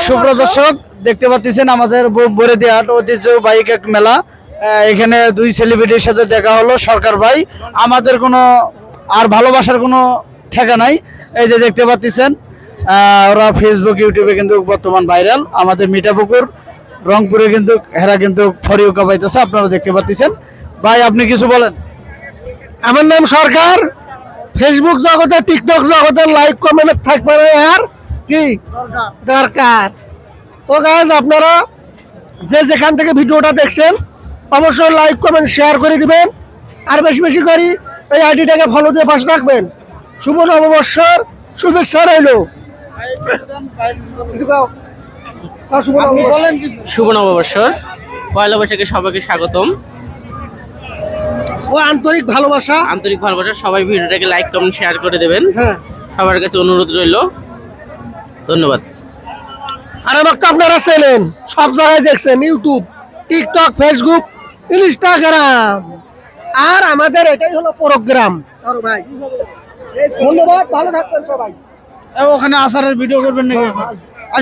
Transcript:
সুপ্রদর্শক দেখতে পাচ্ছেন আমাদের বরেদিহাট ঐতিহ্যবাহী এক মেলা। এখানে দুই সেলিব্রিটির সাথে দেখা হলো। সরকার ভাই, আমাদের কোনো আর ভালোবাসার কোনো ঠেকা নাই। এই যে দেখতে পাচ্ছেন ওরা ফেসবুক ইউটিউবে কিন্তু বর্তমান ভাইরাল। আমাদের মিঠাপুকুর রংপুরে কিন্তু হেরা কিন্তু ফরিউকা পাইতেছে, আপনারা দেখতে পাচ্ছেন। ভাই আপনি কিছু বলেন। আমার নাম সরকার। ফেসবুক জগতে টিকটক জগতে লাইক কমেন্ট থাকবে না আর কি দরকার। তো গাইজ আপনারা যে যেখান থেকে ভিডিওটা দেখছেন অবশ্যই লাইক কমেন্ট শেয়ার করে দিবেন, আর বেশি বেশি করে এই আইডিটাকে ফলো দিয়ে পাশে রাখবেন। শুভ নববর্ষর শুভেচ্ছা রইল। শুভ নববর্ষর পয়লা বৈশাখে সবাইকে স্বাগতম। ও আন্তরিক ভালোবাসা সবাই ভিডিওটাকে লাইক কমেন্ট শেয়ার করে দেবেন। হ্যাঁ, সবার কাছে অনুরোধ রইল। ধন্যবাদ। আর আমাকে তো আপনারা চেনেন, সব জায়গায় দেখছেন, ইউটিউব, টিকটক, ফেসবুক, ইনস্টাগ্রাম, আর আমাদের এটাই হলো প্রোগ্রাম। আর ভাই ধন্যবাদ, ভালো থাকবেন সবাই। ওখানে আসারের ভিডিও করবেন নাকি?